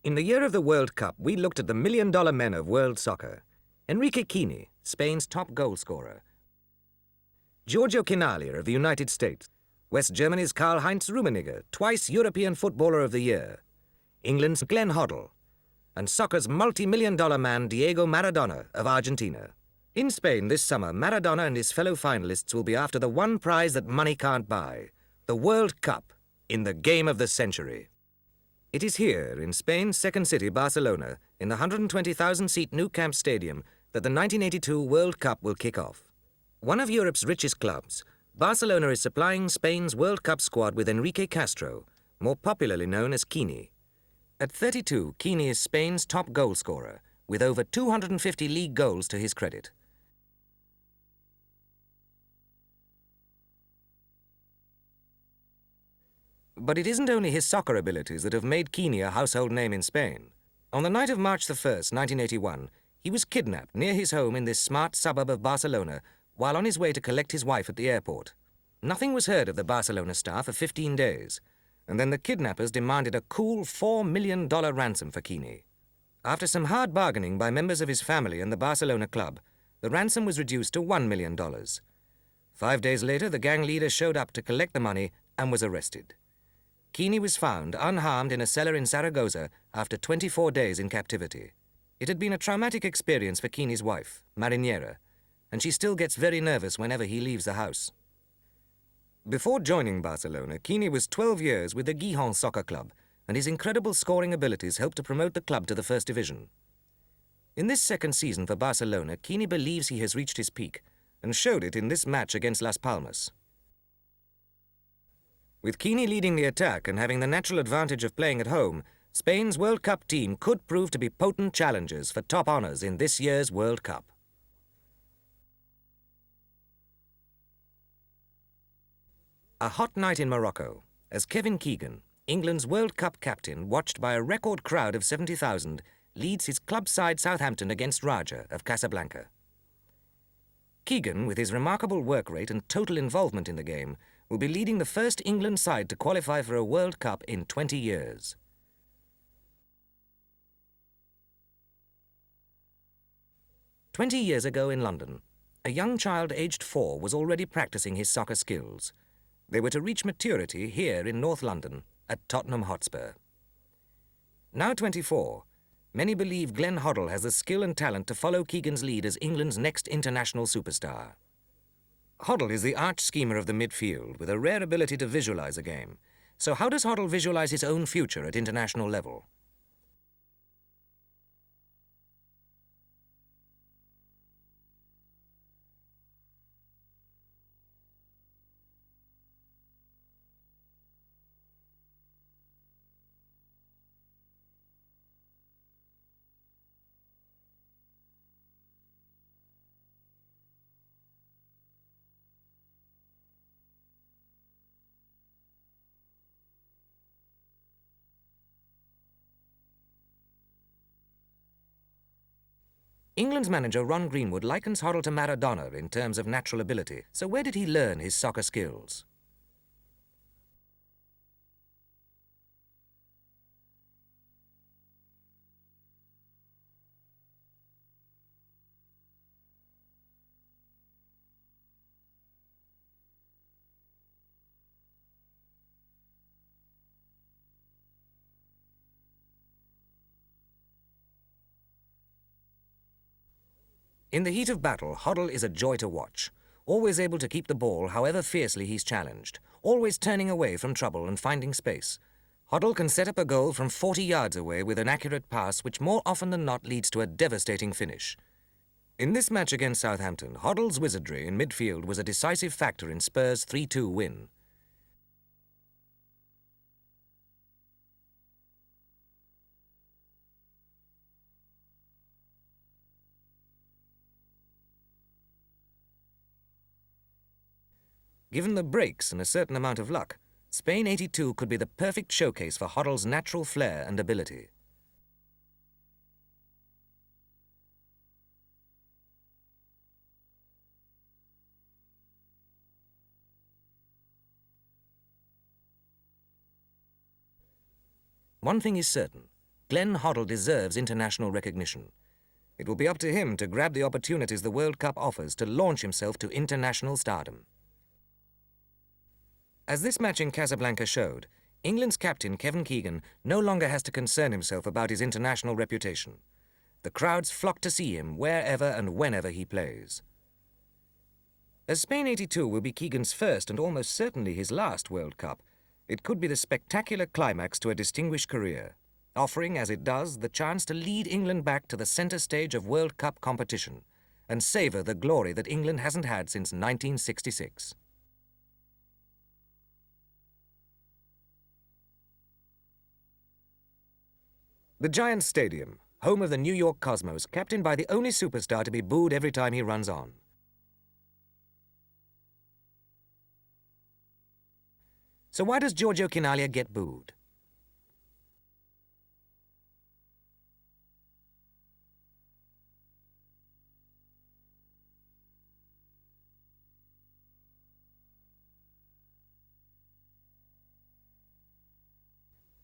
In the year of the World Cup, we looked at the million-dollar men of world soccer. Enrique Kini, Spain's top goal scorer. Giorgio Chinaglia of the United States. West Germany's Karl-Heinz Rummenigge, twice European Footballer of the Year. England's Glenn Hoddle. And soccer's multi-million-dollar man Diego Maradona of Argentina. In Spain this summer, Maradona and his fellow finalists will be after the one prize that money can't buy, the World Cup, in the game of the century. It is here, in Spain's second city, Barcelona, in the 120,000-seat Nou Camp Stadium, that the 1982 World Cup will kick off. One of Europe's richest clubs, Barcelona is supplying Spain's World Cup squad with Enrique Castro, more popularly known as Kini. At 32, Kini is Spain's top goal scorer, with over 250 league goals to his credit. But it isn't only his soccer abilities that have made Kini a household name in Spain. On the night of March the 1st, 1981, he was kidnapped near his home in this smart suburb of Barcelona while on his way to collect his wife at the airport. Nothing was heard of the Barcelona star for 15 days, and then the kidnappers demanded a cool $4 million ransom for Kini. After some hard bargaining by members of his family and the Barcelona club, the ransom was reduced to $1 million. 5 days later, the gang leader showed up to collect the money and was arrested. Kini was found unharmed in a cellar in Zaragoza after 24 days in captivity. It had been a traumatic experience for Kini's wife, Marinera, and she still gets very nervous whenever he leaves the house. Before joining Barcelona, Kini was 12 years with the Gijón Soccer Club, and his incredible scoring abilities helped to promote the club to the first division. In this second season for Barcelona, Kini believes he has reached his peak, and showed it in this match against Las Palmas. With Kini leading the attack and having the natural advantage of playing at home, Spain's World Cup team could prove to be potent challengers for top honours in this year's World Cup. A hot night in Morocco, as Kevin Keegan, England's World Cup captain, watched by a record crowd of 70,000, leads his club side Southampton against Raja of Casablanca. Keegan, with his remarkable work rate and total involvement in the game, will be leading the first England side to qualify for a World Cup in 20 years. "20 years ago in London, a young child aged 4 was already practicing his soccer skills. They were to reach maturity here in North London at Tottenham Hotspur. Now 24, many believe Glenn Hoddle has the skill and talent to follow Keegan's lead as England's next international superstar. Hoddle is the arch-schemer of the midfield with a rare ability to visualize a game. So how does Hoddle visualize his own future at international level? England's manager Ron Greenwood likens Hoddle to Maradona in terms of natural ability. So where did he learn his soccer skills? In the heat of battle, Hoddle is a joy to watch, always able to keep the ball however fiercely he's challenged, always turning away from trouble and finding space. Hoddle can set up a goal from 40 yards away with an accurate pass which more often than not leads to a devastating finish. In this match against Southampton, Hoddle's wizardry in midfield was a decisive factor in Spurs' 3-2 win. Given the breaks and a certain amount of luck, Spain 82 could be the perfect showcase for Hoddle's natural flair and ability. One thing is certain, Glenn Hoddle deserves international recognition. It will be up to him to grab the opportunities the World Cup offers to launch himself to international stardom. As this match in Casablanca showed, England's captain Kevin Keegan no longer has to concern himself about his international reputation. The crowds flock to see him wherever and whenever he plays. As Spain '82 will be Keegan's first and almost certainly his last World Cup, it could be the spectacular climax to a distinguished career, offering, as it does, the chance to lead England back to the centre stage of World Cup competition and savour the glory that England hasn't had since 1966. The Giants Stadium, home of the New York Cosmos, captained by the only superstar to be booed every time he runs on. So why does Giorgio Chinaglia get booed?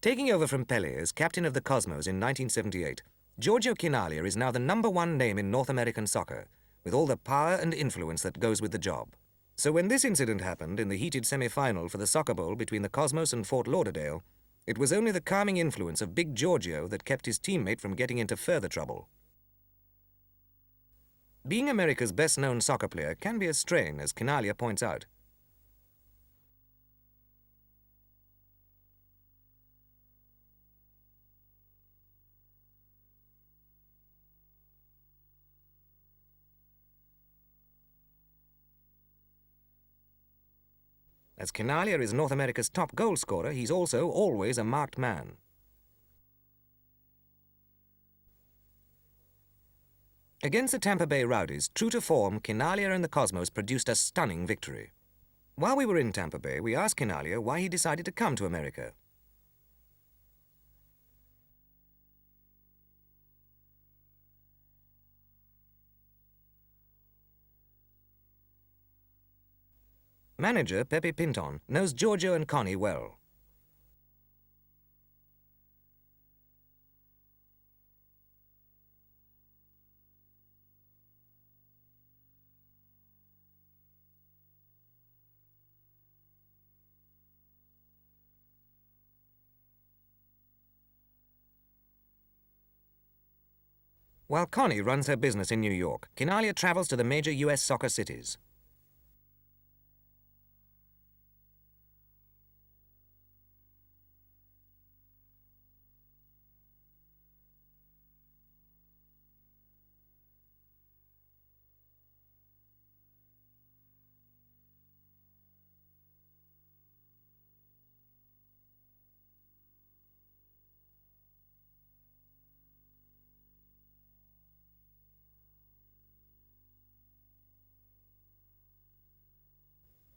Taking over from Pelé as captain of the Cosmos in 1978, Giorgio Chinaglia is now the #1 name in North American soccer, with all the power and influence that goes with the job. So when this incident happened in the heated semi-final for the Soccer Bowl between the Cosmos and Fort Lauderdale, it was only the calming influence of Big Giorgio that kept his teammate from getting into further trouble. Being America's best-known soccer player can be a strain, as Chinaglia points out. As Chinaglia is North America's top goal scorer, he's also always a marked man. Against the Tampa Bay Rowdies, true to form, Chinaglia and the Cosmos produced a stunning victory. While we were in Tampa Bay, we asked Chinaglia why he decided to come to America. Manager Pepe Pinton knows Giorgio and Connie well. While Connie runs her business in New York, Chinaglia travels to the major U.S. soccer cities.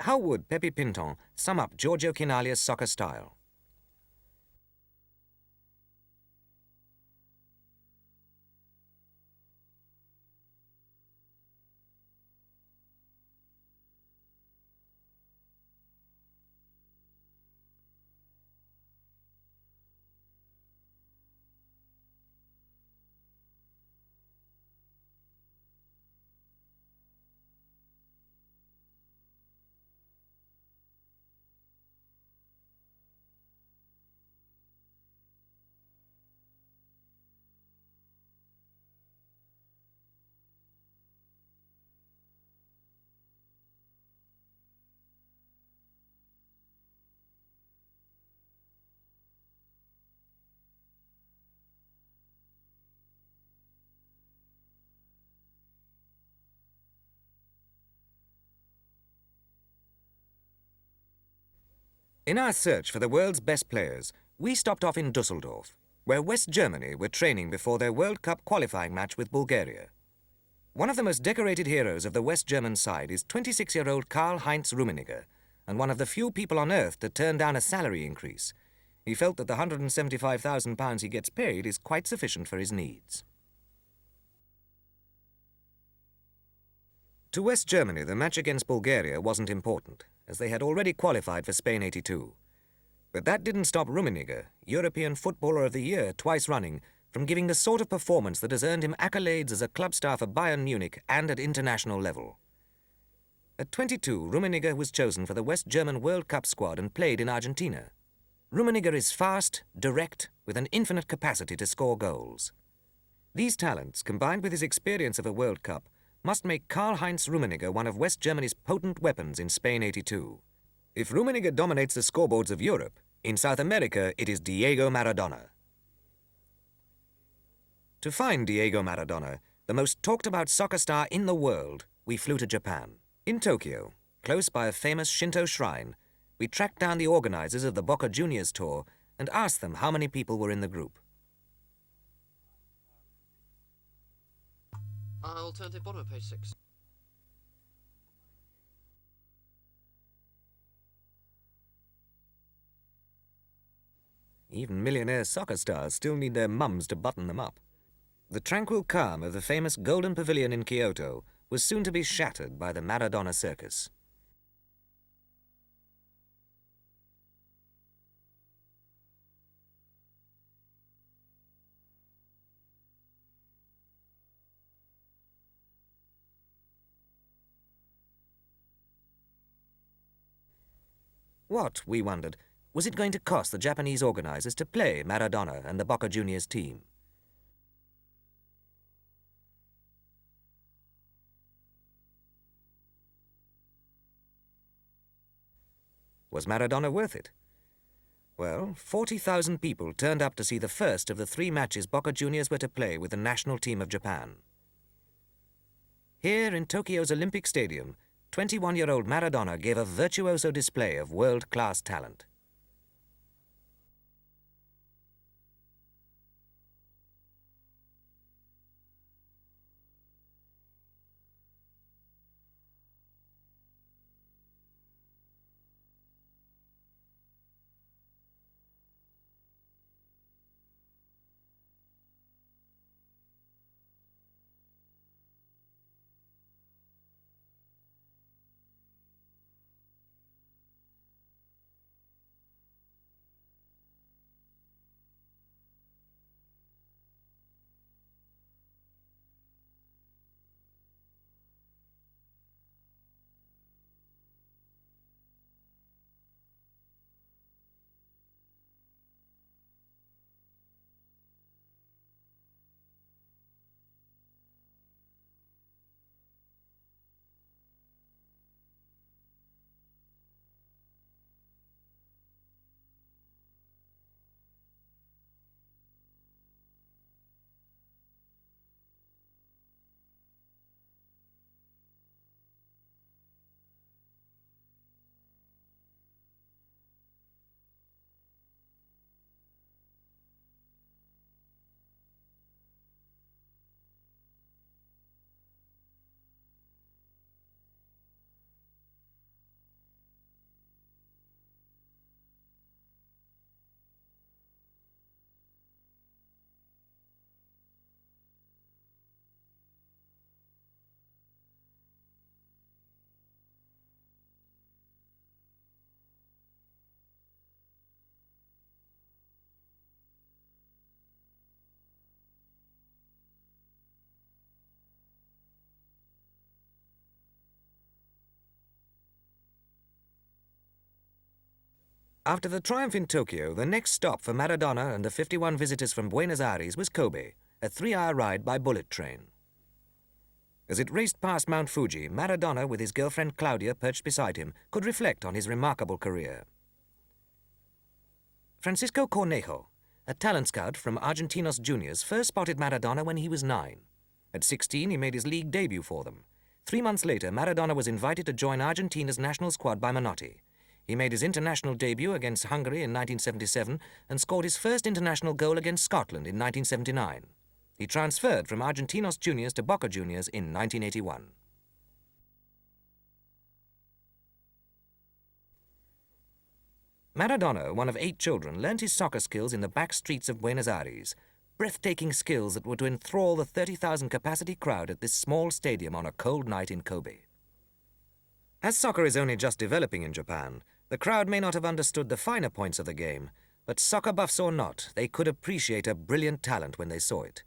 How would Pepe Pinton sum up Giorgio Chinaglia's soccer style? In our search for the world's best players, we stopped off in Dusseldorf, where West Germany were training before their World Cup qualifying match with Bulgaria. One of the most decorated heroes of the West German side is 26-year-old Karl-Heinz Rummenigge, and one of the few people on earth to turn down a salary increase. He felt that the £175,000 he gets paid is quite sufficient for his needs. To West Germany, the match against Bulgaria wasn't important, as they had already qualified for Spain '82. But that didn't stop Rummenigge, European Footballer of the Year twice running, from giving the sort of performance that has earned him accolades as a club star for Bayern Munich and at international level. At 22, Rummenigge was chosen for the West German World Cup squad and played in Argentina. Rummenigge is fast, direct, with an infinite capacity to score goals. These talents, combined with his experience of a World Cup, must make Karl-Heinz Rummenigge one of West Germany's potent weapons in Spain '82. If Rummenigge dominates the scoreboards of Europe, in South America it is Diego Maradona. To find Diego Maradona, the most talked-about soccer star in the world, we flew to Japan. In Tokyo, close by a famous Shinto shrine, we tracked down the organizers of the Boca Juniors tour and asked them how many people were in the group. Alternative bottom of page 6. Even millionaire soccer stars still need their mums to button them up. The tranquil calm of the famous Golden Pavilion in Kyoto was soon to be shattered by the Maradona circus. What, we wondered, was it going to cost the Japanese organizers to play Maradona and the Boca Juniors team? Was Maradona worth it? Well, 40,000 people turned up to see the first of the 3 matches Boca Juniors were to play with the national team of Japan. Here in Tokyo's Olympic Stadium, 21-year-old Maradona gave a virtuoso display of world-class talent. After the triumph in Tokyo, the next stop for Maradona and the 51 visitors from Buenos Aires was Kobe, a 3-hour ride by bullet train. As it raced past Mount Fuji, Maradona, with his girlfriend Claudia perched beside him, could reflect on his remarkable career. Francisco Cornejo, a talent scout from Argentinos Juniors, first spotted Maradona when he was 9. At 16, he made his league debut for them. 3 months later, Maradona was invited to join Argentina's national squad by Menotti. He made his international debut against Hungary in 1977 and scored his first international goal against Scotland in 1979. He transferred from Argentinos Juniors to Boca Juniors in 1981. Maradona, one of 8 children, learnt his soccer skills in the back streets of Buenos Aires, breathtaking skills that were to enthrall the 30,000 capacity crowd at this small stadium on a cold night in Kobe. As soccer is only just developing in Japan, The crowd may not have understood the finer points of the game, but soccer buffs or not, they could appreciate a brilliant talent when they saw it.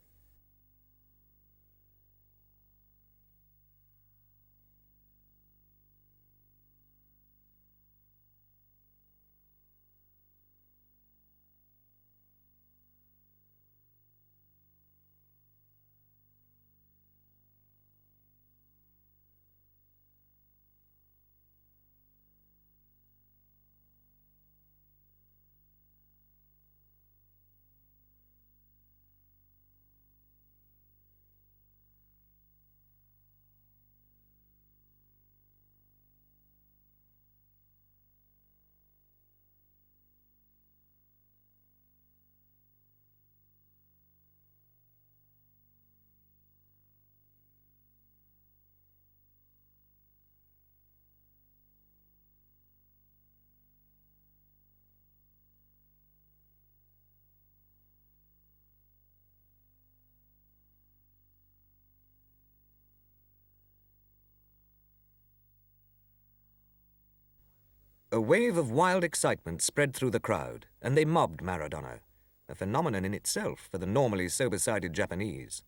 A wave of wild excitement spread through the crowd, and they mobbed Maradona, a phenomenon in itself for the normally sober-sided Japanese.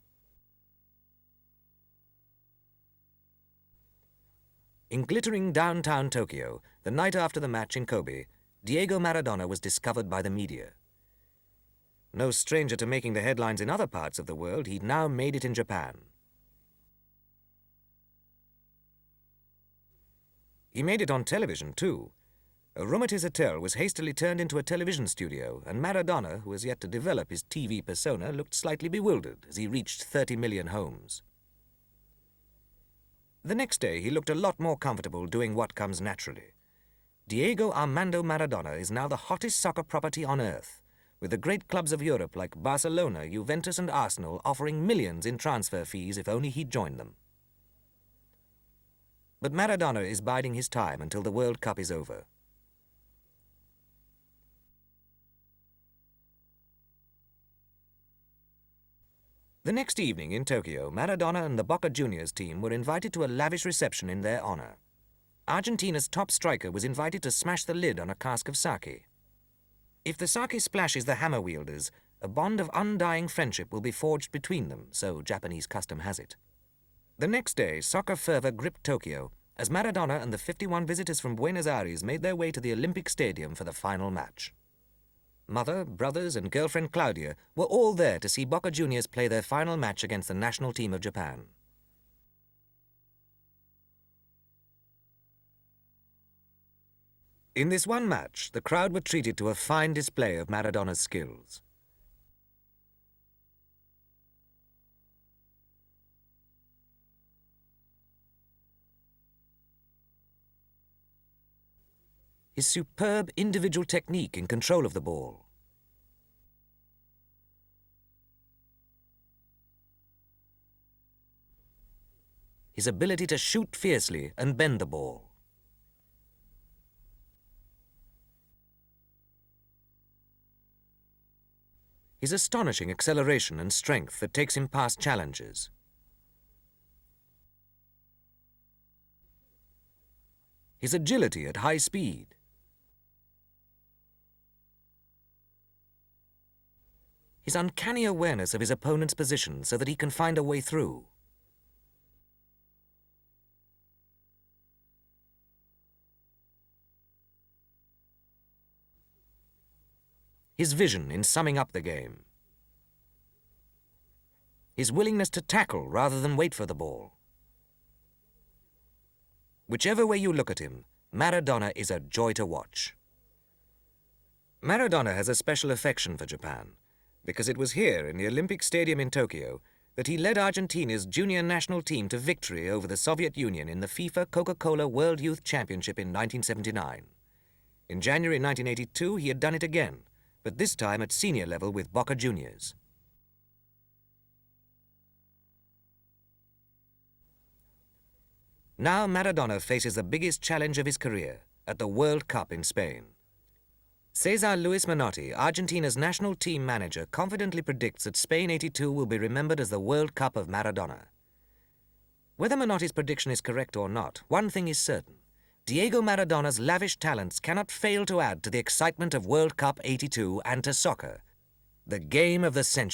In glittering downtown Tokyo, the night after the match in Kobe, Diego Maradona was discovered by the media. No stranger to making the headlines in other parts of the world, he'd now made it in Japan. He made it on television, too. A room at his hotel was hastily turned into a television studio, and Maradona, who was yet to develop his TV persona, looked slightly bewildered as he reached 30 million homes. The next day, he looked a lot more comfortable doing what comes naturally. Diego Armando Maradona is now the hottest soccer property on earth, with the great clubs of Europe like Barcelona, Juventus and Arsenal offering millions in transfer fees if only he'd join them. But Maradona is biding his time until the World Cup is over. The next evening in Tokyo, Maradona and the Boca Juniors team were invited to a lavish reception in their honor. Argentina's top striker was invited to smash the lid on a cask of sake. If the sake splashes the hammer wielders, a bond of undying friendship will be forged between them, so Japanese custom has it. The next day, soccer fervor gripped Tokyo as Maradona and the 51 visitors from Buenos Aires made their way to the Olympic Stadium for the final match. Mother, brothers, and girlfriend Claudia were all there to see Boca Juniors play their final match against the national team of Japan. In this one match, the crowd were treated to a fine display of Maradona's skills. His superb individual technique in control of the ball. His ability to shoot fiercely and bend the ball. His astonishing acceleration and strength that takes him past challenges. His agility at high speed. His uncanny awareness of his opponent's position so that he can find a way through. His vision in summing up the game. His willingness to tackle rather than wait for the ball. Whichever way you look at him, Maradona is a joy to watch. Maradona has a special affection for Japan, because it was here in the Olympic Stadium in Tokyo that he led Argentina's junior national team to victory over the Soviet Union in the FIFA Coca-Cola World Youth Championship in 1979. In January 1982, he had done it again, but this time at senior level with Boca Juniors. Now Maradona faces the biggest challenge of his career at the World Cup in Spain. Cesar Luis Menotti, Argentina's national team manager, confidently predicts that Spain '82 will be remembered as the World Cup of Maradona. Whether Menotti's prediction is correct or not, one thing is certain. Diego Maradona's lavish talents cannot fail to add to the excitement of World Cup '82 and to soccer, the game of the century.